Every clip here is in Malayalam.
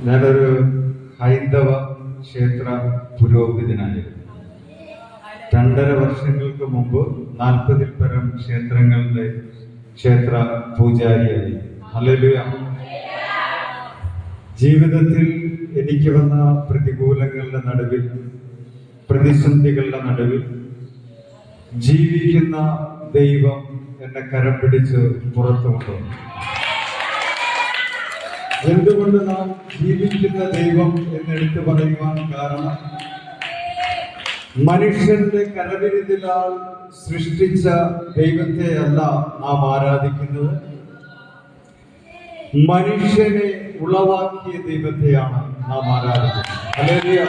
ഞാനൊരു ഹൈന്ദവ ക്ഷേത്ര പുരോഹിതനായിരുന്നു. 2.5 വർഷങ്ങൾക്ക് മുമ്പ് 40-ൽ പരം ക്ഷേത്രങ്ങളുടെ ക്ഷേത്ര പൂജാരിയായി. ഹല്ലേലൂയ. ജീവിതത്തിൽ എനിക്ക് വന്ന പ്രതികൂലങ്ങളുടെ നടുവിൽ, പ്രതിസന്ധികളുടെ നടുവിൽ ജീവിക്കുന്ന ദൈവം എന്നെ കരം പിടിച്ച് പുറത്തു കൊണ്ടുവന്നു. എന്തുകൊണ്ട് നാം ജീവിക്കുന്ന ദൈവം എന്നെടുത്തു പറയുവാൻ കാരണം, മനുഷ്യന്റെ കരവിരുതിലാൽ സൃഷ്ടിച്ച ദൈവത്തെ അല്ല നാം ആരാധിക്കുന്നത്, മനുഷ്യനെ ഉളവാക്കിയ ദൈവത്തെയാണ് നാം ആരാധിക്കുന്നത്. ഹല്ലേലൂയ.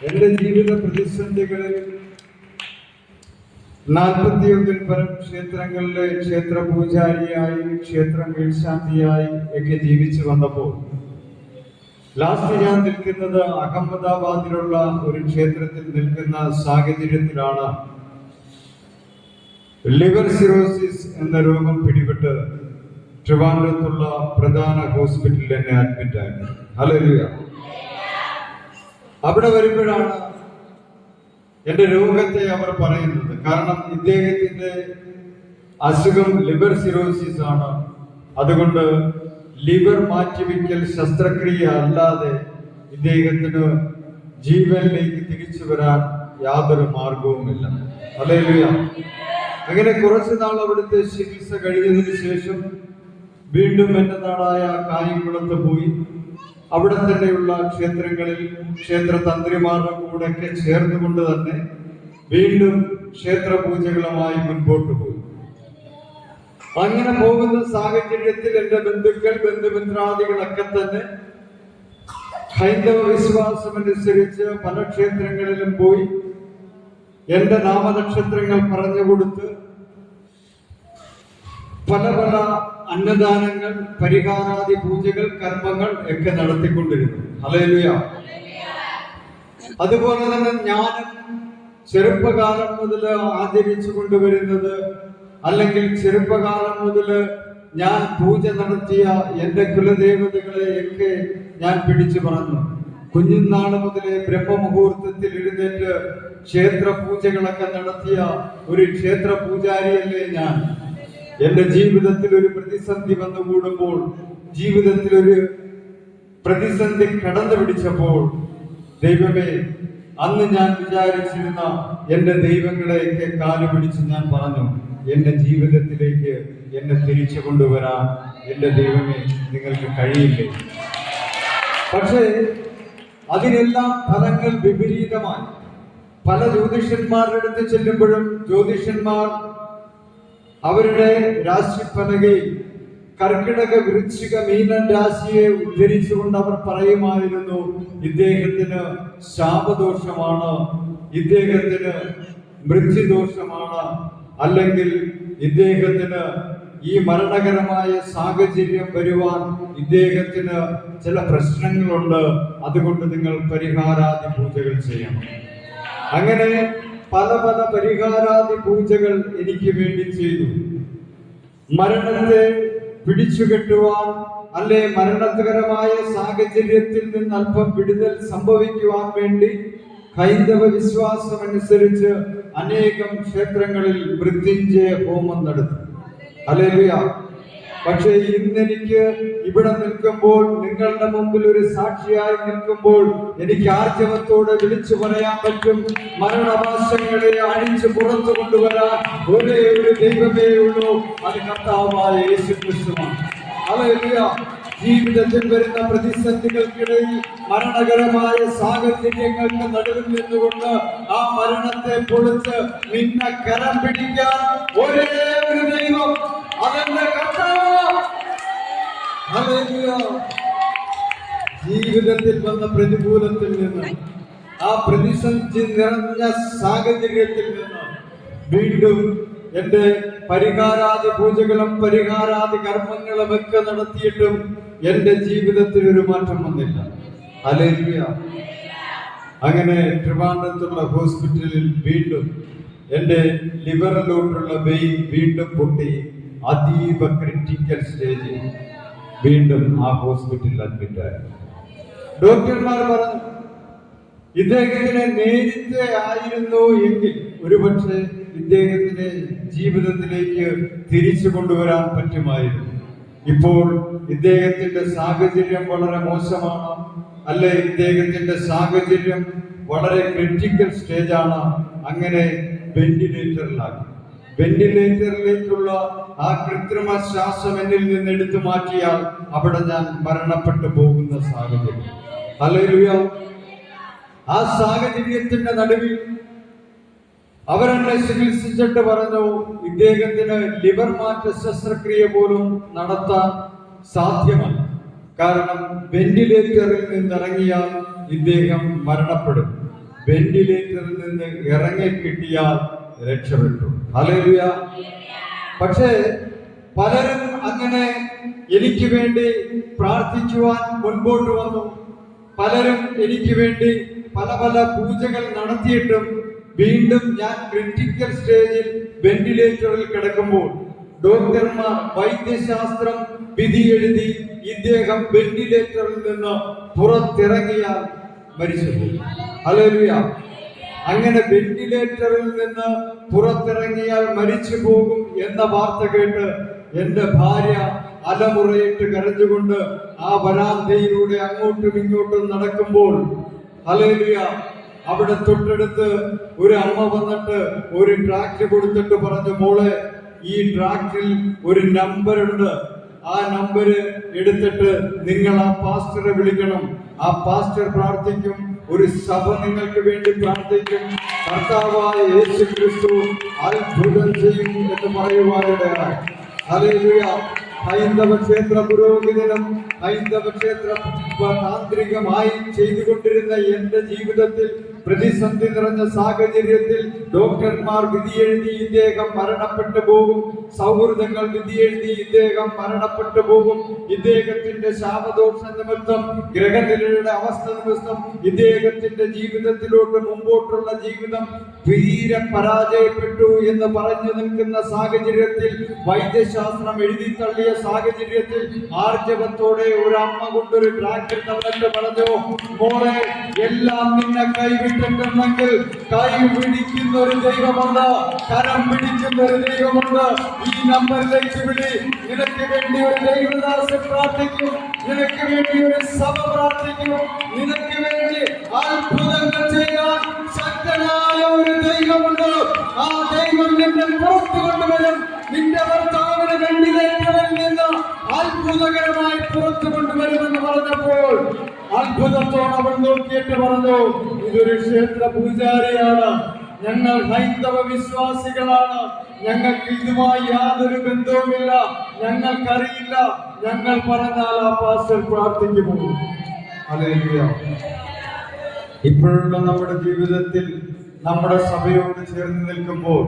എന്റെ ജീവിത പ്രതിസന്ധികളിൽ 41-ൽ പരം ക്ഷേത്രങ്ങളിലെ ക്ഷേത്ര പൂജാരിയായി, ക്ഷേത്ര മേൽശാന്തിയായി ഒക്കെ ജീവിച്ചു വന്നപ്പോൾ ലാസ്റ്റ് ഞാൻ നിൽക്കുന്നത് അഹമ്മദാബാദിലുള്ള ഒരു ക്ഷേത്രത്തിൽ നിൽക്കുന്ന സാഹചര്യത്തിലാണ് ലിവർ സിറോസിസ് എന്ന രോഗം പിടിപെട്ട് ട്രിവാൻഡ്രത്തുള്ള പ്രധാന ഹോസ്പിറ്റലിൽ എന്നെ അഡ്മിറ്റ് ആക്കി. ഹല്ലേലൂയ. അവിടെ വരുമ്പോഴാണ് എന്റെ രോഗത്തെ അവർ പറയുന്നത്. കാരണം ഇദ്ദേഹത്തിന്റെ അസുഖം ലിവർ സിറോസിസ് ആണ്. അതുകൊണ്ട് ലിവർ മാറ്റിവെക്കൽ ശസ്ത്രക്രിയ അല്ലാതെ ഇദ്ദേഹത്തിന് ജീവനിലേക്ക് തിരിച്ചു വരാൻ യാതൊരു മാർഗവുമില്ല. ഹല്ലേലൂയ. അങ്ങനെ കുറച്ചു നാൾ അവിടുത്തെ ചികിത്സ കഴിഞ്ഞതിന് ശേഷം വീണ്ടും എന്റെ നാടായ കായംകുളത്ത് പോയി അവിടെ തന്നെയുള്ള ക്ഷേത്രങ്ങളിൽ ക്ഷേത്ര തന്ത്രിമാരുടെ കൂടെ ഒക്കെ ചേർന്നുകൊണ്ട് തന്നെ വീണ്ടും ക്ഷേത്ര പൂജകളുമായി മുൻപോട്ട് പോയി. അങ്ങനെ പോകുന്ന സാഹചര്യത്തിൽ എന്റെ ബന്ധുക്കൾ, ബന്ധുമിത്രാദികളൊക്കെ തന്നെ ഹൈന്ദവ വിശ്വാസമനുസരിച്ച് പല ക്ഷേത്രങ്ങളിലും പോയി എന്റെ നാമനക്ഷത്രങ്ങൾ പറഞ്ഞു കൊടുത്ത് പല പല അന്നദാനങ്ങൾ, പരിഹാരാദി പൂജകൾ, കർമ്മങ്ങൾ ഒക്കെ നടത്തിക്കൊണ്ടിരുന്നു. ഹല്ലേലൂയ. അതുപോലെ തന്നെ ഞാനും ചെറുപ്പകാലം മുതൽ ആചരിച്ചു കൊണ്ടുവരുന്നത്, അല്ലെങ്കിൽ ചെറുപ്പകാലം മുതൽ ഞാൻ പൂജ നടത്തിയ എന്റെ കുലദേവതകളെയൊക്കെ ഞാൻ പിടിച്ചു പറഞ്ഞു. കുഞ്ഞുനാള് മുതലേ ബ്രഹ്മമുഹൂർത്തത്തിൽ എഴുന്നേറ്റ് ക്ഷേത്ര പൂജകളൊക്കെ നടത്തിയ ഒരു ക്ഷേത്ര പൂജാരിയല്ലേ ഞാൻ. എന്റെ ജീവിതത്തിൽ ഒരു പ്രതിസന്ധി വന്നുകൂടുമ്പോൾ, ജീവിതത്തിൽ ഒരു പ്രതിസന്ധി കടന്നു പിടിച്ചപ്പോൾ, ദൈവമേ, അന്ന് ഞാൻ വിചാരിച്ചിരുന്ന എന്റെ ദൈവങ്ങളെയൊക്കെ കാലു പിടിച്ച് ഞാൻ പറഞ്ഞു, എന്റെ ജീവിതത്തിലേക്ക് എന്നെ തിരിച്ചു കൊണ്ടുവരാൻ എന്റെ ദൈവമേ നിങ്ങൾക്ക് കഴിയില്ലേ. പക്ഷേ അതിനെല്ലാം ഫലങ്ങൾ വിപരീതമായി. പല ജ്യോതിഷന്മാരുടെ അടുത്ത് ചെല്ലുമ്പോഴും ജ്യോതിഷന്മാർ അവരുടെ രാശിഫലകയിൽ കർക്കിടക, വൃശ്ചിക, മീനൻ രാശിയെ ഉദ്ധരിച്ചുകൊണ്ട് അവർ പറയുമായിരുന്നു, ഇദ്ദേഹത്തിന് ശാപദോഷമാണ്, ഇദ്ദേഹത്തിന് മൃത്യുദോഷമാണ്, അല്ലെങ്കിൽ ഇദ്ദേഹത്തിന് ഈ മരണകരമായ സാഹചര്യം വരുവാൻ ഇദ്ദേഹത്തിന് ചില പ്രശ്നങ്ങളുണ്ട്, അതുകൊണ്ട് നിങ്ങൾ പരിഹാരാദി പൂജകൾ ചെയ്യണം. അങ്ങനെ പല പല പരിഹാരാദി പൂജകൾ എനിക്ക് വേണ്ടി ചെയ്തു. മരണത്തെ പിടിച്ചുകെട്ടുവാൻ, അല്ലെ മരണകരമായ സാഹചര്യത്തിൽ നിന്ന് അല്പം വിടുതൽ സംഭവിക്കുവാൻ വേണ്ടി ഹൈന്ദവ വിശ്വാസം അനുസരിച്ച് അനേകം ക്ഷേത്രങ്ങളിൽ മൃത്യുഞ്ജയ ഹോമം നടത്തി. ഹല്ലേലൂയ. പക്ഷേ ഇന്നെനിക്ക് ഇവിടെ നിൽക്കുമ്പോൾ, നിങ്ങളുടെ മുമ്പിൽ ഒരു സാക്ഷിയായി നിൽക്കുമ്പോൾ, എനിക്ക് ആർജവത്തോടെ വിളിച്ചു പറയാൻ പറ്റും, മരണവാസങ്ങളെ അഴിച്ചു പുറത്തു കൊണ്ടുവരാൻ ഒരേ ഒരു ദൈവമേ ഉള്ളൂ, അത് കർത്താവായ യേശുക്രിസ്തുവാണ്. ഹല്ലേലൂയ. ജീവിതത്തിൽ വരുന്ന പ്രതിസന്ധികൾക്കിടയിൽ, മരണകരമായ സാഹചര്യങ്ങൾക്ക് നടുവിൽ നിന്നുകൊണ്ട് ആ മരണത്തെ പൊളിച്ച് നിന്നെ കരം പിടിക്കാൻ ഒരേ ഒരു ദൈവം, അതെന്റെ കർത്താവ്. ഹല്ലേലൂയ. ജീവിതത്തിൽ വന്ന പ്രതികൂലത്തിൽ നിന്ന്, ആ പ്രതിസന്ധി നിറഞ്ഞ സാഹചര്യത്തിൽ നിന്ന് വീണ്ടും എന്റെ പരിഹാരാദി പൂജകളും പരിഹാരാദി കർമ്മങ്ങളും ഒക്കെ നടത്തിയിട്ടും എന്റെ ജീവിതത്തിൽ ഒരു മാറ്റം വന്നില്ല. ഹല്ലേലൂയ. അങ്ങനെ ട്രിവാൻഡ്രത്തുള്ള ഹോസ്പിറ്റലിൽ വീണ്ടും എന്റെ ലിവറിലോട്ടുള്ള വെയിൻ വീണ്ടും പൊട്ടി അതീവ ക്രിട്ടിക്കൽ സ്റ്റേജിൽ വീണ്ടും ആ ഹോസ്പിറ്റലിൽ അഡ്മിറ്റായി. ഡോക്ടർമാർ പറഞ്ഞു, ഇദ്ദേഹത്തിന് നേരത്തെ ആയിരുന്നു എങ്കിൽ ഒരുപക്ഷെ ഇദ്ദേഹത്തിന് ജീവിതത്തിലേക്ക് തിരിച്ചു കൊണ്ടുവരാൻ പറ്റുമായിരുന്നു. ഇപ്പോൾ ഇദ്ദേഹത്തിന്റെ സാഹചര്യം വളരെ മോശമാണ്, അല്ലെ ഇദ്ദേഹത്തിന്റെ സാഹചര്യം വളരെ ക്രിട്ടിക്കൽ സ്റ്റേജാണ്. അങ്ങനെ വെന്റിലേറ്ററിലാക്കി. വെന്റിലേറ്ററിലേക്കുള്ള ആ കൃത്രിമ ശ്വാസം എന്നിൽ നിന്ന് എടുത്തു മാറ്റിയാൽ അവിടെ ഞാൻ മരണപ്പെട്ടു പോകുന്ന സാഹചര്യം. ഹല്ലേലൂയ. ആ സാഹചര്യത്തിന്റെ നടുവിൽ അവരെന്നെ ചികിത്സിച്ചിട്ട് പറഞ്ഞു, ഇദ്ദേഹത്തിന് ലിവർ മാറ്റ ശസ്ത്രക്രിയ പോലും നടത്താൻ സാധ്യമല്ല. കാരണം വെന്റിലേറ്ററിൽ നിന്നിറങ്ങിയാൽ ഇദ്ദേഹം മരണപ്പെടും. വെന്റിലേറ്ററിൽ നിന്ന് ഇറങ്ങിക്കിട്ടിയാൽ രക്ഷപ്പെട്ടു. ഹല്ലേലൂയ. പക്ഷേ പലരും അങ്ങനെ എനിക്ക് വേണ്ടി പ്രാർത്ഥിക്കുവാൻ മുൻപോട്ട് വന്നു. പലരും എനിക്ക് വേണ്ടി പല പല പൂജകൾ നടത്തിയിട്ടും വീണ്ടും ഞാൻ ക്രിട്ടിക്കൽ സ്റ്റേജിൽ വെന്റിലേറ്ററിൽ കിടക്കുമ്പോൾ ഡോക്ടർമാർ വൈദ്യശാസ്ത്രം വിധി എഴുതി ഇദ്ദേഹം വെന്റിലേറ്ററിൽ നിന്ന് പുറത്തിറങ്ങിയാൽ മരിച്ചുപോയി. ഹല്ലേലൂയ. അങ്ങനെ വെന്റിലേറ്ററിൽ നിന്ന് പുറത്തിറങ്ങിയാൽ മരിച്ചു പോകും എന്ന വാർത്ത കേട്ട് എന്റെ ഭാര്യ അലമുറയിട്ട് കരഞ്ഞുകൊണ്ട് ആ വരാന്തയിലൂടെ അങ്ങോട്ടും ഇങ്ങോട്ടും നടക്കുമ്പോൾ, ഹല്ലേലൂയ, അവിടെ തൊട്ടടുത്ത് ഒരു അമ്മ വന്നിട്ട് ഒരു ട്രാക്ട് കൊടുത്തിട്ട് പറഞ്ഞു, മോളെ, ഈ ട്രാക്റ്റിൽ ഒരു നമ്പർ ഉണ്ട്, ആ നമ്പര് എടുത്തിട്ട് നിങ്ങൾ ആ പാസ്റ്ററെ വിളിക്കണം. ആ പാസ്റ്റർ പ്രാർത്ഥിക്കും, ഒരു സഭ നിങ്ങൾക്ക് വേണ്ടി പ്രാർത്ഥിക്കും, കർത്താവായ യേശു ക്രിസ്തു അത്ഭുതം ചെയ്യും എന്ന് പറയുവാനിടയായി. ഹല്ലേലൂയ. ഹൈന്ദവ ക്ഷേത്ര പുരോഹിതനും ഹൈന്ദവ ക്ഷേത്ര താന്ത്രികമായി ചെയ്തുകൊണ്ടിരുന്ന എന്റെ ജീവിതത്തിൽ പ്രതിസന്ധി നിറഞ്ഞ സാഹചര്യത്തിൽ ഡോക്ടർമാർ വിധിയെഴുതി ഇദ്ദേഹം മരണപ്പെട്ടു പോകും, സൗഹൃദങ്ങൾ വിധിയെഴുതി ഇദ്ദേഹം മരണപ്പെട്ടു പോകും, ഇദ്ദേഹത്തിന്റെ ശാപദോഷ നിമിത്തം ഗ്രഹനിലയുടെ അവസ്ഥ നിമിത്തം ഇദ്ദേഹത്തിന്റെ ജീവിതത്തിലോട്ട് മുമ്പോട്ടുള്ള ജീവിതം തീരെ പരാജയപ്പെട്ടു എന്ന് പറഞ്ഞു നിൽക്കുന്ന സാഹചര്യത്തിൽ, വൈദ്യശാസ്ത്രം എഴുതി തള്ളിയ സാഹചര്യത്തിൽ ആർജവത്തോടെ ഒരു അമ്മ കൊണ്ടൊരു ട്രാക്ടർ തന്നിട്ട് പറഞ്ഞു, മോളെ, എല്ലാം നിന്നെ കൈവിട്ടിട്ടുണ്ടെങ്കിൽ കൈ പിടിക്കുന്ന ഒരു ദൈവമുണ്ട്, കരം പിടിക്കുന്ന ഒരു ദൈവമുണ്ട്. ഈ നമ്പറിലേക്ക് വിളി. നിനക്ക് വേണ്ടി ഒരു ദൈവദാസൻ പ്രാർത്ഥിക്കും, നിനക്ക് വേണ്ടി ഒരു സഭ പ്രാർത്ഥിക്കും, നിനക്ക് വേണ്ടി അത്ഭുതങ്ങൾ ചെയ്യാൻ ശക്തനായ ഒരു ദൈവമുണ്ട്. ആ ദൈവം നിന്നെ പുറത്തു കൊണ്ടുവരും. നിന്റെ ഭർത്താവിന് വെന്റിലേറ്ററിൽ നിന്ന് അത്ഭുതകരമായി പുറത്തു കൊണ്ടുവരുമെന്ന് പറഞ്ഞപ്പോൾ അത്ഭുതത്തോടെ അവൾ നോക്കിയിട്ട് പറഞ്ഞു, ഇതൊരു ക്ഷേത്ര പൂജാരിയാണ്, ഞങ്ങൾ ഹൈന്ദവ വിശ്വാസികളാണ്, ഞങ്ങൾക്ക് ഇതുമായി യാതൊരു ബന്ധവുമില്ല, ഞങ്ങൾക്കറിയില്ല, ഞങ്ങൾ പറഞ്ഞാൽ ആ പാസ്റ്റർ പ്രാർത്ഥിക്കുമോ? ഹല്ലേലൂയ. ഇപ്പോഴുള്ള നമ്മുടെ ജീവിതത്തിൽ നമ്മുടെ സഭയോട് ചേർന്ന് നിൽക്കുമ്പോൾ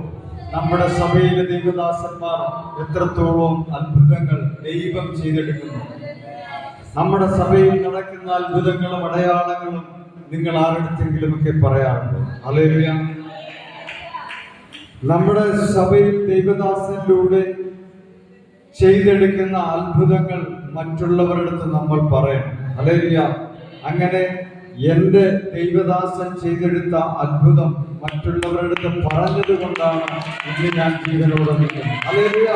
നമ്മുടെ സഭയിലെ ദൈവദാസന്മാർ എത്രത്തോളം അത്ഭുതങ്ങൾ ദൈവം ചെയ്തെടുക്കുന്നു. നമ്മുടെ സഭയിൽ നടക്കുന്ന അത്ഭുതങ്ങളും അടയാളങ്ങളും നിങ്ങൾ ആരുടെങ്കിലും ഒക്കെ പറയാറുണ്ട്. ഹല്ലേലൂയ. നമ്മുടെ സഭയിൽ ദൈവദാസനിലൂടെ ചെയ്തെടുക്കുന്ന അത്ഭുതങ്ങൾ മറ്റുള്ളവരുടെ അടുത്ത് നമ്മൾ പറയണം. ഹല്ലേലൂയ. അങ്ങനെ എന്റെ ദൈവദാസൻ ചെയ്തെടുത്ത അത്ഭുതം മറ്റുള്ളവരുടെ അടുത്ത് പറഞ്ഞത് കൊണ്ടാണ് ഇന്ന് ഞാൻ ജീവനോടെ നിൽക്കുന്നത്. ഹല്ലേലൂയ.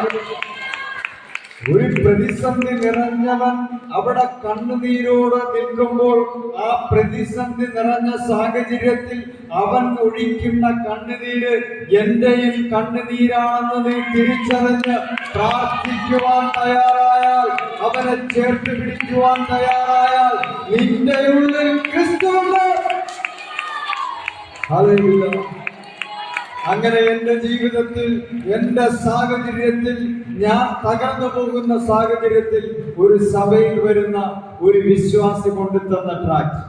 ഒരു പ്രതിസന്ധി നിറഞ്ഞവൻ അവിടെ കണ്ണുനീരോടെ നിൽക്കുമ്പോൾ ആ പ്രതിസന്ധി നിറഞ്ഞ സാഹചര്യത്തിൽ അവൻ ഒഴിക്കുന്ന കണ്ണുനീര് എന്റെയും കണ്ണുനീരാണെന്ന് നീ തിരിച്ചറിഞ്ഞ് പ്രാർത്ഥിക്കുവാൻ തയ്യാറായാൽ, അവനെ ചേർത്ത് പിടിക്കുവാൻ തയ്യാറായാൽ, നിന്റെ ഉള്ളിൽ ക്രിസ്തുവുണ്ട്. ഹല്ലേലൂയ. അങ്ങനെ എന്റെ ജീവിതത്തിൽ, എന്റെ സാഹചര്യത്തിൽ, ഞാൻ തകർന്നു പോകുന്ന സാഹചര്യത്തിൽ ഒരു സഭയിൽ വരുന്ന ഒരു വിശ്വാസി കൊണ്ടുതന്ന ട്രാക്ട്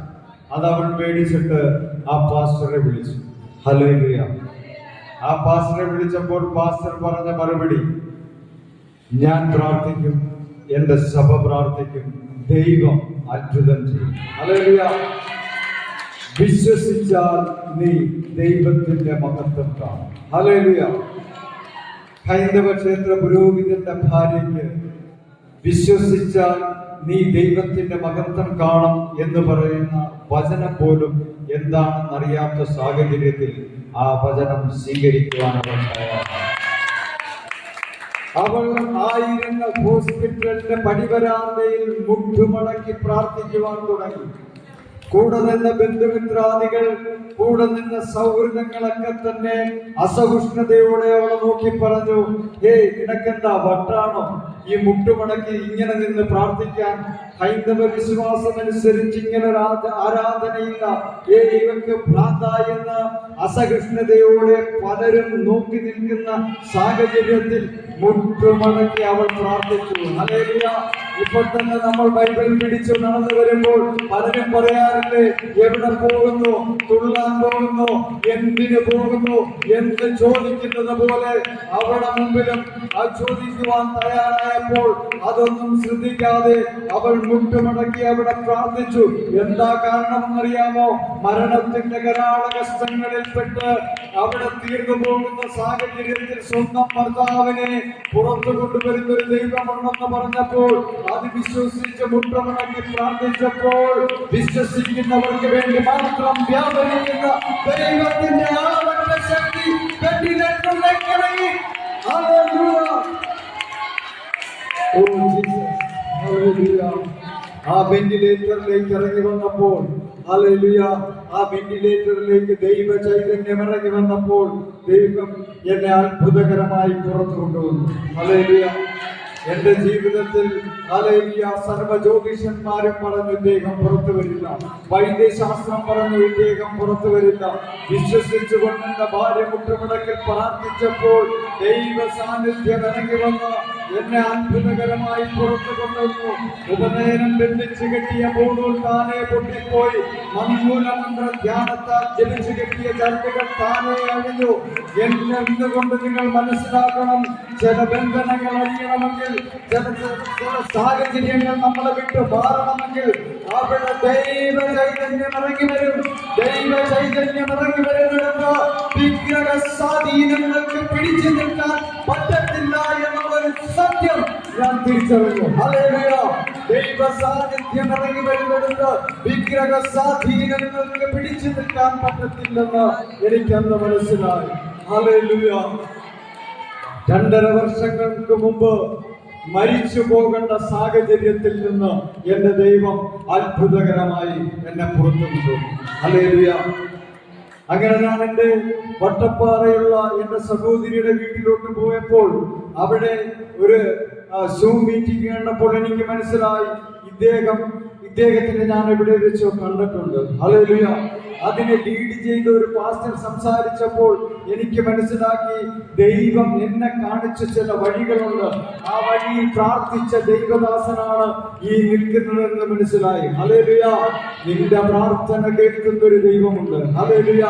അത് അവൻ മേടിച്ചിട്ട് ആ പാസ്റ്ററെ വിളിച്ചു. ഹല്ലേലൂയ. ആ പാസ്റ്ററെ വിളിച്ചപ്പോൾ പാസ്റ്റർ പറഞ്ഞ മറുപടി, ഞാൻ പ്രാർത്ഥിക്കും, എന്റെ സഭ പ്രാർത്ഥിക്കും, ദൈവം അത്ഭുതം ചെയ്യും. ഹല്ലേലൂയ. വിശ്വസിച്ചാൽ നീ ദൈവത്തിന്റെ മഹത്വം കാണും. ഹല്ലേലൂയ. ഹൈന്ദവ ക്ഷേത്ര പുരോഹിതന്റെ ഭാര്യയ്ക്ക് വിശ്വസിച്ചാൽ നീ ദൈവത്തിന്റെ മഹത്വം കാണും എന്ന് പറയുന്ന വചനം പോലും എന്താണെന്നറിയാത്ത സാഹചര്യത്തിൽ ആ വചനം സ്വീകരിക്കുവാൻ അവൾ ആയിരുന്ന ഹോസ്പിറ്റലിന്റെ പടിവരാന്തയിൽ മുട്ടുമടക്കി പ്രാർത്ഥിക്കുവാൻ തുടങ്ങി. കൂടെ നിന്ന ബന്ധുമിത്രാദികൾ, കൂടെ നിന്ന സൗഹൃദങ്ങളൊക്കെ തന്നെ അസഹിഷ്ണുതയോടെ അവളെ നോക്കി പറഞ്ഞു, നിനക്കെന്താ വട്ടാണോ ഈ മുട്ടുമടക്കി ഇങ്ങനെ നിന്ന് പ്രാർത്ഥിക്കാൻ? ഹൈന്ദവ വിശ്വാസം അനുസരിച്ച് ഇങ്ങനെ ഒരു ആരാധനയില്ല, ഇവക്ക് ഭ്രാന്ത എന്ന അസഹിഷ്ണുതയോടെ പലരും നോക്കി നിൽക്കുന്ന സാഹചര്യത്തിൽ മുട്ടുമടക്കി അവൾ പ്രാർത്ഥിച്ചു. ഹല്ലേലൂയ. ഇപ്പോൾ തന്നെ നമ്മൾ ബൈബിൾ പിടിച്ചു നടന്നു വരുമ്പോൾ പലരും പറയാറില്ലേ, എവിടെ പോകുന്നു, തുള്ളാൻ പോകുന്നു, എന്തിനു പോകുന്നു എന്ന് ചോദിക്കുന്നത് പോലെ അവളുടെ മുമ്പിലും ആ ചോദിക്കുവാൻ തയ്യാറായപ്പോൾ അതൊന്നും ശ്രദ്ധിക്കാതെ അവൾ മുട്ടുമടക്കി അവിടെ പ്രാർത്ഥിച്ചു. എന്താ കാരണമെന്നറിയാമോ? മരണത്തിന്റെ കരാള കഷ്ടങ്ങളിൽപ്പെട്ട് അവിടെ തീർന്നു പോകുന്ന സാഹചര്യത്തിൽ സ്വന്തം ഭർത്താവിനെ പുറത്തു കൊണ്ടുവരുന്ന ഒരു ദൈവമുണ്ടെന്ന് പറഞ്ഞപ്പോൾ അത് വിശ്വസിച്ച് മുട്ടുമടക്കി പ്രാർത്ഥിച്ചപ്പോൾ വിശ്വസിക്കുന്നവർക്ക് വേണ്ടി മാത്രം വ്യാപരിക്കുന്ന ദൈവത്തിന്റെ ആളവറ്റ ശക്തി വെട്ടിലെട്ടുള്ളി. ആ വെന്റിലേറ്ററിലേക്ക് ഇറങ്ങി വന്നപ്പോൾ, ഹല്ലേലൂയ, ആ വെന്റിലേറ്ററിലേക്ക് ദൈവ ചൈതന്യം ഇറങ്ങി വന്നപ്പോൾ ദൈവം എന്നെ അത്ഭുതകരമായി പുറത്തു കൊണ്ടുവന്നു. ഹല്ലേലൂയ. എന്റെ ജീവിതത്തിൽ ഹല്ലേലൂയ സർവ്വ ജ്യോതിഷന്മാരും പറഞ്ഞു ഇദ്ദേഹം പുറത്തു വരില്ല, വൈദ്യശാസ്ത്രം പറഞ്ഞു ഇദ്ദേഹം പുറത്തു വരില്ല. വിശ്വസിച്ചുകൊണ്ട് എന്റെ ഭാര്യ മുട്ടുമടക്കിൽ പ്രാർത്ഥിച്ചപ്പോൾ ദൈവ സാന്നിധ്യം ഇറങ്ങി വന്ന് എന്നെ അത്ഭുതകരമായി പുറത്തു കൊണ്ടുവന്നു. ഉപനയനം ബന്ധിച്ചു കെട്ടിയ ബോധൂർ താനെ പൊട്ടിപ്പോയി. മന്മൂലമന്ത്ര ധ്യാനത്താൽ ജനിച്ചു കെട്ടിയ ചർച്ചകൾ താനെ അഴിഞ്ഞു. എന്തുകൊണ്ട് നിങ്ങൾ മനസ്സിലാക്കണം, ചില ബന്ധനങ്ങൾ അഴിയണമെങ്കിൽ, ചില സാഹചര്യങ്ങൾ നമ്മളെ വിട്ട് മാറണമെങ്കിൽ അവിടെ ദൈവ ചൈതന്യം ഇറങ്ങി വരും. ദൈവ ചൈതന്യം ഇറങ്ങി വരുന്നിടത്ത് വിഗ്രഹ സ്വാധീനങ്ങൾക്ക് പിടിച്ചു നിൽക്കാൻ പറ്റത്തില്ല എന്നുള്ളൊരു സത്യം ഞാൻ തിരിച്ചറിഞ്ഞു. ഹല്ലേലൂയ. ദൈവ സാന്നിധ്യം ഇറങ്ങി വരുന്നിടത്ത് വിഗ്രഹ സ്വാധീനങ്ങൾക്ക് പിടിച്ചു നിൽക്കാൻ പറ്റത്തില്ലെന്ന് എനിക്കന്ന് മനസ്സിലായി. ഹല്ലേലൂയ. 2.5 വർഷങ്ങൾക്ക് മുമ്പ് മരിച്ചു പോകേണ്ട സാഹചര്യത്തിൽ നിന്ന് എന്റെ ദൈവം അത്ഭുതകരമായി എന്നെ പുറത്തു കൊണ്ടുവന്നു. ഹല്ലേലൂയ. അങ്ങനെ ഞാൻ എന്റെ വട്ടപ്പാറയുള്ള എന്റെ സഹോദരിയുടെ വീട്ടിലോട്ട് പോയപ്പോൾ അവിടെ ഒരു സൂം മീറ്റിംഗ് കണ്ടപ്പോൾ എനിക്ക് മനസ്സിലായി ഇദ്ദേഹത്തിന് ഞാൻ എവിടെ വെച്ചോ കണ്ടിട്ടുണ്ട്. ഹല്ലേലൂയ. അതിനെ ലീഡ് ചെയ്ത ഒരു പാസ്റ്റർ സംസാരിച്ചപ്പോൾ എനിക്ക് മനസ്സിലാക്കി ദൈവം എന്നെ കാണിച്ച ചില വഴികളുണ്ട്. ആ വഴിയിൽ പ്രാർത്ഥിച്ച ദൈവദാസനാണ് ഈ നിൽക്കുന്നതെന്ന് മനസ്സിലായി. ഹല്ലേലൂയ. നിന്റെ പ്രാർത്ഥന കേൾക്കുന്ന ഒരു ദൈവമുണ്ട്. ഹല്ലേലൂയ.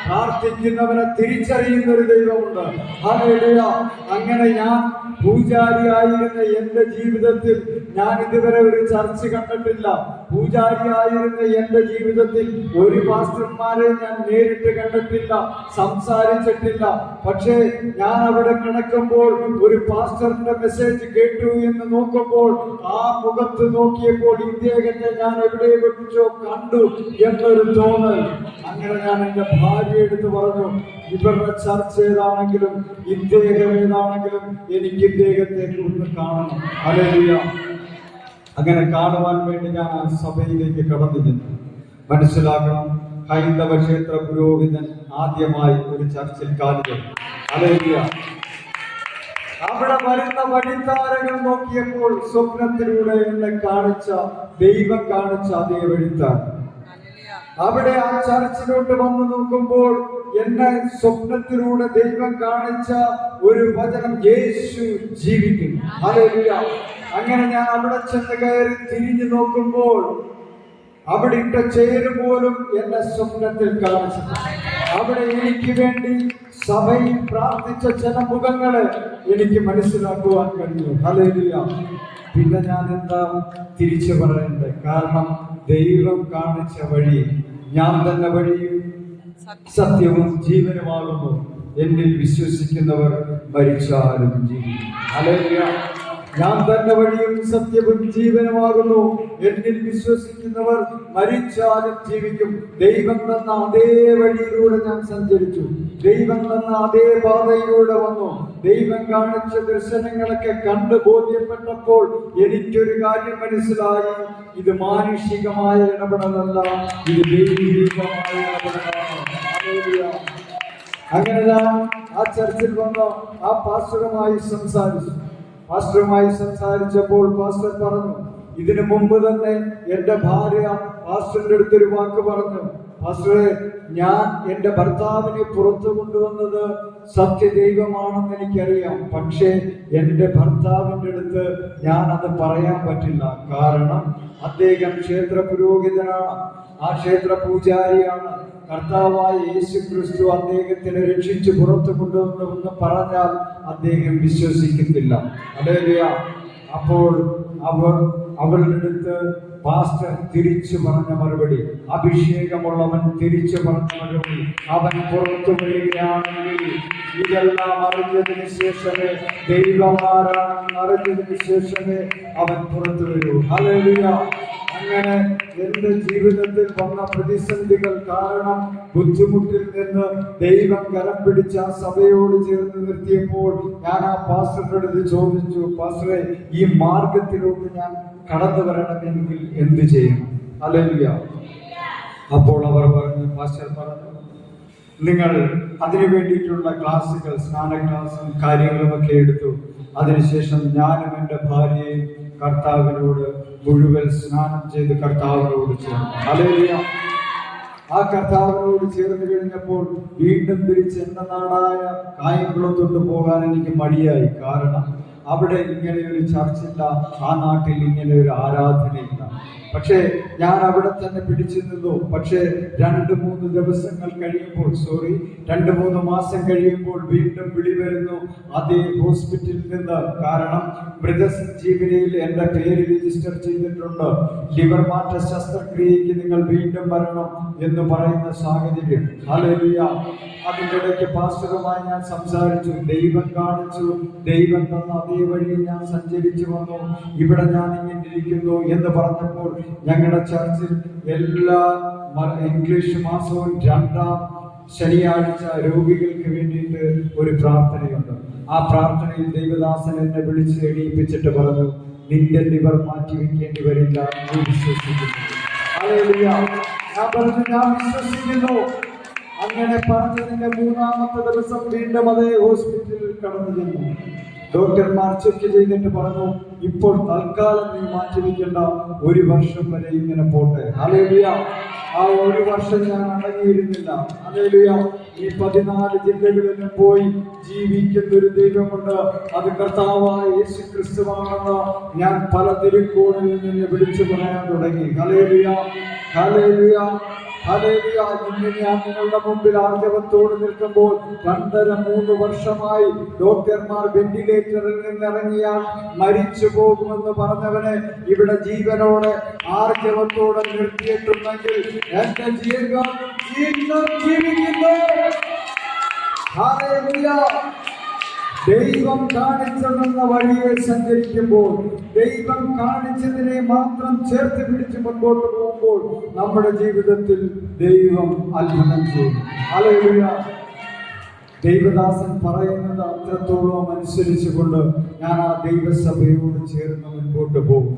പ്രാർത്ഥിക്കുന്നവനെ തിരിച്ചറിയുന്ന ഒരു ദൈവമുണ്ട്. ഹല്ലേലൂയ. അങ്ങനെ ഞാൻ പൂജാരിയായിരുന്ന എന്റെ ജീവിതത്തിൽ ഞാൻ ഇതുവരെ ഒരു ചർച്ച കണ്ടിട്ടില്ല. പൂജാരിയായിരുന്ന എന്റെ ജീവിതത്തിൽ ഒരു പാസ്റ്റർമാരെ ഞാൻ നേരിട്ട് കണ്ടിട്ടില്ല, സംസാരിച്ചിട്ടില്ല. പക്ഷേ ഞാൻ അവിടെ കിടക്കുമ്പോൾ ഒരു പാസ്റ്ററിന്റെ മെസ്സേജ് കേട്ടു എന്ന് നോക്കുമ്പോൾ ആ മുഖത്ത് നോക്കിയപ്പോൾ ഇദ്ദേഹത്തെ ഞാൻ എവിടെ വെച്ചോ കണ്ടു എന്നൊരു തോന്നൽ. അങ്ങനെ ഞാൻ എന്റെ ഭാര്യ എടുത്ത് പറഞ്ഞു, ഇവരുടെ ചർച്ച ഏതാണെങ്കിലും ഇദ്ദേഹം ഏതാണെങ്കിലും എനിക്ക് ഇദ്ദേഹത്തെ കുറിച്ച് കാണണം. ഹല്ലേലൂയ. അങ്ങനെ കാണുവാൻ വേണ്ടി ഞാൻ ആ സഭയിലേക്ക് കടന്നു ചെന്നു. മനസ്സിലാക്കണം, ഹൈന്ദവ ക്ഷേത്ര പുരോഹിതൻ ആദ്യമായി ഒരു ചർച്ചിൽ കാലുകൾ. ഹല്ലേലൂയ. അവിടെ വരുന്ന വഴിത്താരകൾ നോക്കിയപ്പോൾ സ്വപ്നത്തിലൂടെ എന്നെ കാണിച്ച ദൈവം കാണിച്ച അതേ വഴിത്താരൻ. അവിടെ ആ ചർച്ചിലോട്ട് വന്നു നോക്കുമ്പോൾ എന്നെ സ്വപ്നത്തിലൂടെ ദൈവം കാണിച്ച ഒരു വചനം, യേശു ജീവിക്കും. ഹല്ലേലൂയ. അങ്ങനെ ഞാൻ അവിടെ ചെന്ന് കയറി തിരിഞ്ഞു നോക്കുമ്പോൾ അവിടെ ഇട്ട ചെയർ പോലും എന്നെ സ്വപ്നത്തിൽ കാണിച്ചു. അവിടെ എനിക്ക് വേണ്ടി സഭയിൽ പ്രാർത്ഥിച്ച ചില മുഖങ്ങളെ എനിക്ക് മനസ്സിലാക്കുവാൻ കഴിഞ്ഞു. ഹല്ലേലൂയ. പിന്നെ ഞാൻ എന്താ തിരിച്ചു പറയണ്ടേ? കാരണം ദൈവം കാണിച്ച വഴി, ഞാൻ തന്നെ വഴിയും സത്യവും ജീവനുമാകുന്നു. എന്നിൽ വിശ്വസിക്കുന്നവർ മരിച്ചാലും ജീവിക്കും. ഹല്ലേലൂയ. ഞാൻ തന്നെ വഴിയും സത്യവും ജീവനുമാകുന്നു. എന്നിൽ വിശ്വസിക്കുന്നവർ മരിച്ചാലും ജീവിക്കും. ദൈവം തന്ന അതേ വഴിയിലൂടെ ഞാൻ സഞ്ചരിച്ചു. ദൈവം തന്ന അതേ പാതയിലൂടെ വന്നു. ദൈവം കാണിച്ച ദർശനങ്ങളൊക്കെ കണ്ട് ബോധ്യപ്പെട്ടപ്പോൾ എനിക്കൊരു കാര്യം മനസ്സിലായി. ഇത് മാനുഷികമായ ഇടപെടലല്ല, ഇത് ദൈവികമായ ഇടപെടലാണ്. അങ്ങനെ ഞാൻ ആ ചർച്ചിൽ വന്ന് ആ പാസ്റ്ററുമായി സംസാരിച്ചപ്പോൾ പാസ്റ്റർ പറഞ്ഞു, ഇതിനു മുമ്പ് തന്നെ എന്റെ ഭാര്യ പാസ്റ്ററിന്റെ അടുത്തൊരു വാക്ക് പറഞ്ഞു, പാസ്റ്ററെ, ഞാൻ എന്റെ ഭർത്താവിനെ പുറത്തു കൊണ്ടുവന്നത് സത്യദൈവമാണെന്ന് എനിക്കറിയാം. പക്ഷേ എന്റെ ഭർത്താവിന്റെ അടുത്ത് ഞാൻ അത് പറയാൻ പറ്റില്ല. കാരണം അദ്ദേഹം ക്ഷേത്ര പുരോഹിതനാണ്, ആ ക്ഷേത്ര പൂജാരിയാണ്. കർത്താവായ യേശു ക്രിസ്തു അദ്ദേഹത്തിനെ രക്ഷിച്ച് പുറത്തു കൊണ്ടുവന്നുവെന്ന് പറഞ്ഞാൽ അദ്ദേഹം വിശ്വസിക്കുന്നില്ല. ഹല്ലേലൂയ. അപ്പോൾ അവളുടെ അടുത്ത് പാസ്റ്റർ തിരിച്ചു പറഞ്ഞ മറുപടി, അഭിഷേകമുള്ളവൻ തിരിച്ചു പറഞ്ഞ മറുപടി, അവൻ പുറത്തു വരികയാണെങ്കിൽ ഇതെല്ലാം അറിഞ്ഞതിന് ശേഷമേ, ദൈവമാരാണെന്ന് അറിഞ്ഞതിന് ശേഷമേ അവൻ പുറത്തു വരൂ. ഹല്ലേലൂയ. അങ്ങനെ എന്റെ ജീവിതത്തിൽ വന്ന പ്രതിസന്ധികൾ കാരണം ബുദ്ധിമുട്ടിൽ നിന്ന് ദൈവം കരം പിടിച്ച ആ സഭയോട് ചേർന്ന് നിർത്തിയപ്പോൾ ഞാൻ ആ പാസ്റ്ററുടെ അടുത്ത് ചോദിച്ചു, പാസ്റ്ററെ, ഈ മാർഗത്തിലോട്ട് ഞാൻ കടന്നു വരണമെങ്കിൽ എന്ത് ചെയ്യണം? ഹല്ലേലൂയ. അപ്പോൾ പാസ്റ്റർ പറഞ്ഞു, നിങ്ങൾ അതിനു വേണ്ടിയിട്ടുള്ള ക്ലാസ്സുകൾ, സ്നാന ക്ലാസ്സും കാര്യങ്ങളുമൊക്കെ എടുത്തു. അതിനുശേഷം ഞാനും എൻ്റെ ഭാര്യയും കർത്താവിനോട് മുഴുവൻ സ്നാനം ചെയ്ത് കർത്താവിനോട് ചേർന്നു. ഹല്ലേലൂയ. ആ കർത്താവിനോട് ചേർന്ന് കഴിഞ്ഞപ്പോൾ വീണ്ടും തിരിച്ച് എന്റെ നാടായ കായംകുളത്തോട്ട് പോകാൻ എനിക്ക് മടിയായി. കാരണം അവിടെ ഇങ്ങനെ ഒരു ചർച്ചില്ല, ആ നാട്ടിൽ ഇങ്ങനെ ഒരു ആരാധനയില്ല. പക്ഷേ ഞാൻ അവിടെ തന്നെ പിടിച്ചു നിന്നു. പക്ഷേ 2-3 ദിവസങ്ങൾ കഴിയുമ്പോൾ, 2-3 മാസം കഴിയുമ്പോൾ വീണ്ടും വിളി വരുന്നു അതേ ഹോസ്പിറ്റലിൽ നിന്ന്. കാരണം മൃതസഞ്ജീവനിയിൽ എന്റെ പേര് രജിസ്റ്റർ ചെയ്തിട്ടുണ്ട്. ലിവർ മാറ്റ ശസ്ത്രക്രിയയ്ക്ക് നിങ്ങൾ വീണ്ടും വരണം എന്ന് പറയുന്ന സാഹചര്യം. ഹല്ലേലൂയ. അതിൻ്റെ ഇടയ്ക്ക് പാസ്റ്ററുമായി ഞാൻ സംസാരിച്ചു. ദൈവം കാണിച്ചു, ദൈവം തന്ന അതേ വഴി ഞാൻ സഞ്ചരിച്ചു വന്നു. ഇവിടെ ഞാൻ ഇങ്ങനെ ഇരിക്കുന്നു എന്ന് പറഞ്ഞപ്പോൾ ഞങ്ങളുടെ ചർച്ചിൽ എല്ലാ ഇംഗ്ലീഷ് മാസവും 2-ാം ശനിയാഴ്ച രോഗികൾക്ക് വേണ്ടിയിട്ട് ഒരു പ്രാർത്ഥനയുണ്ട്. ആ പ്രാർത്ഥനയിൽ ദൈവദാസൻ എന്നെ വിളിച്ച് എണീപ്പിച്ചിട്ട് പറഞ്ഞു, നിന്റെ ലിവർ മാറ്റി വെക്കേണ്ടി വരില്ല, നീ വിശ്വസിക്കുന്നു. ഹല്ലേലൂയ. ഞാൻ പറഞ്ഞു, ഞാൻ വിശ്വസിക്കുന്നു. അങ്ങനെ പറഞ്ഞതിന്റെ 3-ാമത്തെ ദിവസം വീണ്ടും അതേ ഹോസ്പിറ്റലിൽ കടന്നു ചെന്നു. ഡോക്ടർമാർ ചെക്ക് ചെയ്തിട്ട് പറഞ്ഞു, ഇപ്പോൾ തൽക്കാലം നീ മാറ്റിവെക്കേണ്ട, 1 വർഷം വരെ ഇങ്ങനെ പോട്ടെ. ഹല്ലേലൂയ. ആ 1 വർഷം ഞാൻ അടങ്ങിയിരുന്നില്ല. ഹല്ലേലൂയ. ഈ 14 ജില്ലകളിലും പോയി ജീവിക്കുന്ന ഒരു ദൈവമുണ്ട്. അത് കർത്താവായ യേശു ക്രിസ്തുവാണെന്ന് ഞാൻ പല തിരുക്കോണിൽ നിന്ന് വിളിച്ചു പറയാൻ തുടങ്ങി. ഹല്ലേലൂയ. ഹല്ലേലൂയ. ഹല്ലേലൂയ. ഇന്ന് ഞാൻ നിങ്ങളുടെ മുമ്പിൽ ആർജവത്തോട് നിൽക്കുമ്പോൾ 2-3 വർഷമായി ഡോക്ടർമാർ വെന്റിലേറ്ററിൽ നിന്നിറങ്ങിയാൽ മരിച്ചു പോകുമെന്ന് പറഞ്ഞവനെ ഇവിടെ ജീവനോടെ ആർജവത്തോടെ നിർത്തിയിട്ടുണ്ടെങ്കിൽ എന്റെ ജീവൻ ഇന്നും ജീവിക്കുന്നു. ഹല്ലേലൂയ. ദൈവം കാണിച്ചതെന്ന വഴിയെ സഞ്ചരിക്കുമ്പോൾ, ദൈവം കാണിച്ചതിനെ മാത്രം ചേർത്ത് പിടിച്ച് മുൻപോട്ട് പോകുമ്പോൾ നമ്മുടെ ജീവിതത്തിൽ ദൈവം അത്ഭുതം ചെയ്യും. ഹല്ലേലൂയ. ദൈവദാസൻ പറയുന്നത് അത്രത്തോളം അനുസരിച്ചുകൊണ്ട് ഞാൻ ആ ദൈവസഭയോട് ചേർന്ന് മുൻപോട്ട് പോകും.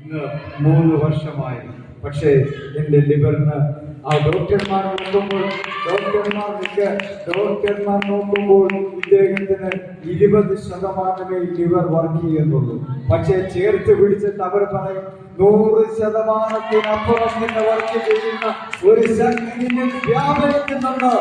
ഇന്ന് 3 വർഷമായി. പക്ഷേ എൻ്റെ ലിവറിന് ആ ഡോക്ടർമാർ നോക്കുമ്പോൾ ഇദ്ദേഹത്തിന് 20% ലിവർ വർക്ക് ചെയ്യുന്നുള്ളൂ. പക്ഷേ ചേർത്ത് പിടിച്ചിട്ട് അവർ പറയും, 100%-അപ്പുറം തന്നെ വർക്ക് ചെയ്യുന്ന ഒരു ശക്തി നിന്നിൽ വ്യാപരിക്കുന്നുണ്ട്.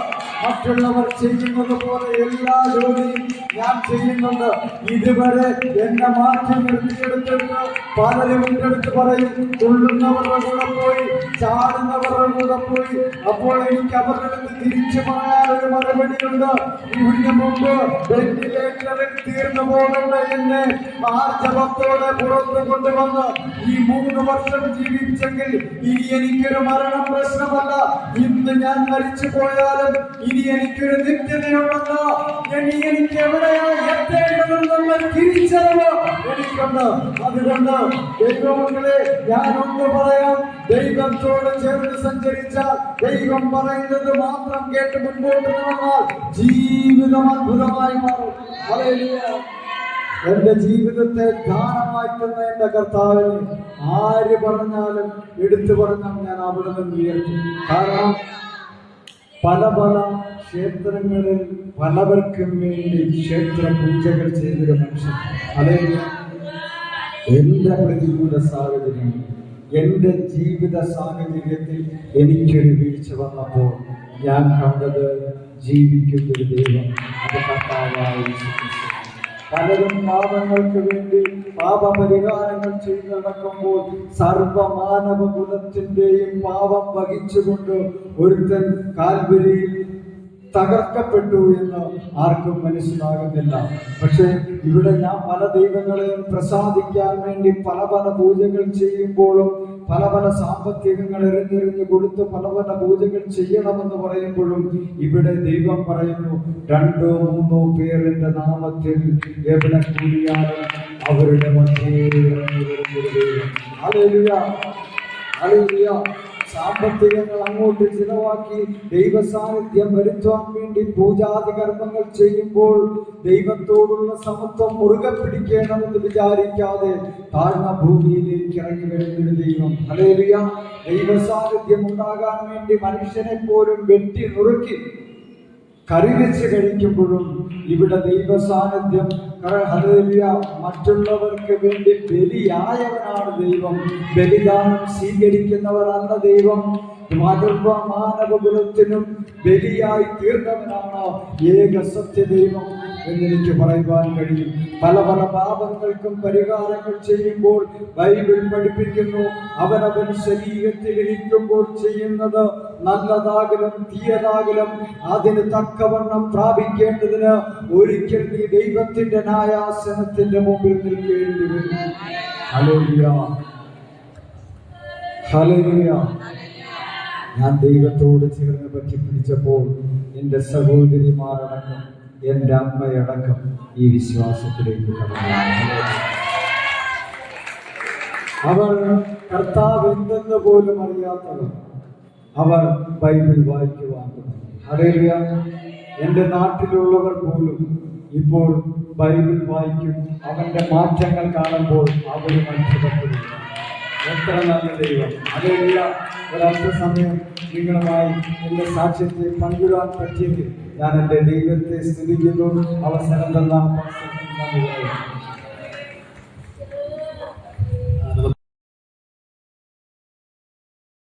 മറ്റുള്ളവർ ചെയ്യുന്നത് പോലെ എല്ലാ ജോലിയും ഞാൻ ചെയ്യുന്നുണ്ട്. ഇതുവരെ എന്നെ മാറ്റി നിർത്തിയെടുത്തിട്ട് പലരും എൻ്റെ അടുത്ത് പറയും, തുള്ളുന്നവരുടെ കൂടെ പോയി, ചാടുന്നവരുടെ കൂടെ പോയി. അപ്പോൾ എനിക്ക് അവരുടെ അടുത്ത് തിരിച്ചു പറയാനൊരു മറുപടിയുണ്ട്. ഇതിന് മുമ്പ് വെന്റിലേറ്ററിൽ തീർന്നു പോകേണ്ട എന്നെ ആർജവത്തോടെ പുറത്തു കൊണ്ടുവന്ന് ഈ 3 വർഷം ജീവിച്ചെങ്കിൽ ഇനി എനിക്കൊരു മരണം പ്രശ്നമല്ല. ഇന്ന് ഞാൻ മരിച്ചു പോയാലും ഇനി എനിക്കൊരു നിത്യതയുണ്ടെന്ന്, ഇനി എനിക്ക് എവിടെയാ എത്തേണ്ടതെന്നുള്ള തിരിച്ചറിവ് എനിക്കുണ്ട്. അതുകൊണ്ട് ദൈവമക്കളെ, ഞാനൊന്ന് പറയാം, ദൈവത്തോട് ചേർന്ന് സഞ്ചരിച്ചാൽ, ദൈവം പറയുന്നത് മാത്രം കേട്ട് മുൻപോട്ട് നടന്നാൽ ജീവിതം അത്ഭുതമായി മാറും. ഹല്ലേലൂയ. എന്റെ ജീവിതത്തെ ദാനമായി തന്ന എന്റെ കർത്താവിനെ ആര് പറഞ്ഞാലും എടുത്തു പറഞ്ഞാൽ ഞാൻ അവിടെ നിന്ന് ഉയർത്തും. കാരണം പല പല ക്ഷേത്രങ്ങളിൽ പലവർക്കും വേണ്ടി ക്ഷേത്ര പൂജകൾ ചെയ്തൊരു മനുഷ്യൻ. അല്ലെങ്കിൽ എന്റെ പ്രതികൂല സാഹചര്യം, എന്റെ ജീവിത സാഹചര്യത്തിൽ എനിക്കൊരു വീഴ്ച വന്നപ്പോൾ ഞാൻ കണ്ടത് ജീവിക്കുന്നൊരു ദൈവം, അത് കർത്താവായ യേശു ക്രിസ്തു. പലരും പാപങ്ങൾക്ക് വേണ്ടി പാപപരിഹാരങ്ങൾ ചെയ്ത് നടക്കുമ്പോൾ സർവമാനവ കുലത്തിന്റെയും പാപം വഹിച്ചുകൊണ്ട് ഒരുത്തൻ കാൽവരിയിൽ തകർക്കപ്പെട്ടു എന്ന് ആർക്കും മനസ്സിലാകുന്നില്ല. പക്ഷെ ഇവിടെ ഞാൻ പല ദൈവങ്ങളെയും പ്രസാദിക്കാൻ വേണ്ടി പല പല പൂജകൾ ചെയ്യുമ്പോഴും, പല പല സാമ്പത്തികങ്ങൾ എറിഞ്ഞെറിഞ്ഞ് കൊടുത്ത് പല പല പൂജകൾ ചെയ്യണമെന്ന് പറയുമ്പോഴും, ഇവിടെ ദൈവം പറയുന്നു, 2 3 പേർ എന്റെ നാമത്തിൽ എവിടെ കൂടിയാലും അവരുടെ മധ്യേ ഇറങ്ങി വരുന്നൊരു ദൈവം. Hallelujah, hallelujah. സാമ്പത്തികങ്ങൾ അങ്ങോട്ട് ചിലവാക്കി ദൈവ സാന്നിധ്യം വരുത്താൻ വേണ്ടി പൂജാതി കർമ്മങ്ങൾ ചെയ്യുമ്പോൾ ദൈവത്തോടുള്ള സമത്വം മുറുകെ പിടിക്കണമെന്ന് വിചാരിക്കാതെ താഴ്ന്ന ഭൂമിയിലേക്ക് ഇറങ്ങി വരുന്നൊരു ദൈവം. ഹല്ലേലൂയ. ദൈവ സാന്നിധ്യം ഉണ്ടാകാൻ വേണ്ടി മനുഷ്യനെ പോലും വെട്ടി നുറുക്കി കറിവെച്ച് കഴിക്കുമ്പോഴും ഇവിടെ ദൈവ സാന്നിധ്യം, ഹല്ലേലൂയ, മറ്റുള്ളവർക്ക് വേണ്ടി ബലിയായവനാണ് ദൈവം. ബലിദാനം സ്വീകരിക്കുന്നവരല്ല ദൈവം. മാനവകുലത്തിനും ബലിയായി തീർന്നവനാണ് ഏക സത്യദൈവം എന്നെനിക്ക് പറയുവാൻ കഴിയും. പല പല പാപങ്ങൾക്കും പരിഹാരങ്ങൾ ചെയ്യുമ്പോൾ ബൈബിൾ പഠിപ്പിക്കുന്നു, അവനവൻ ശരീരത്തിൽ ഇരിക്കുമ്പോൾ ചെയ്യുന്നത് നല്ലതാകലും തീയതാകലും അതിന് തക്കവണ്ണം പ്രാപിക്കേണ്ടതിന് ഒരിക്കൽ നീ ദൈവത്തിന്റെ ന്യായാസനത്തിന്റെ മുമ്പിൽ നിൽക്കേണ്ടി വരും. Hallelujah, hallelujah. ഞാൻ ദൈവത്തോട് ചേർന്ന് പറ്റിപ്പിടിച്ചപ്പോൾ എൻ്റെ സഹോദരിമാരടക്കം എൻ്റെ അമ്മയടക്കം ഈ വിശ്വാസത്തിലേക്ക് കടന്നു. അവർ കർത്താവ് എന്തെന്ന് പോലും അറിയാത്തവർ അവർ ബൈബിൾ വായിക്കുവാൻ തുടങ്ങി. ഹല്ലേലൂയ. എൻ്റെ നാട്ടിലുള്ളവർ പോലും ഇപ്പോൾ ബൈബിൾ വായിക്കും. അവന്റെ മാറ്റങ്ങൾ കാണുമ്പോൾ അവരും അത്ഭുതപ്പെടുന്നു. എത്ര നല്ല ദൈവം. ഹല്ലേലൂയ. ഒരല്പസമയം നിങ്ങളുമായി എൻ്റെ സാക്ഷ്യത്തെ പങ്കിടാൻ പറ്റിയെങ്കിൽ ഞാൻ എൻ്റെ ദൈവത്തെ സ്തുതിക്കുന്നു. അവസരം തന്ന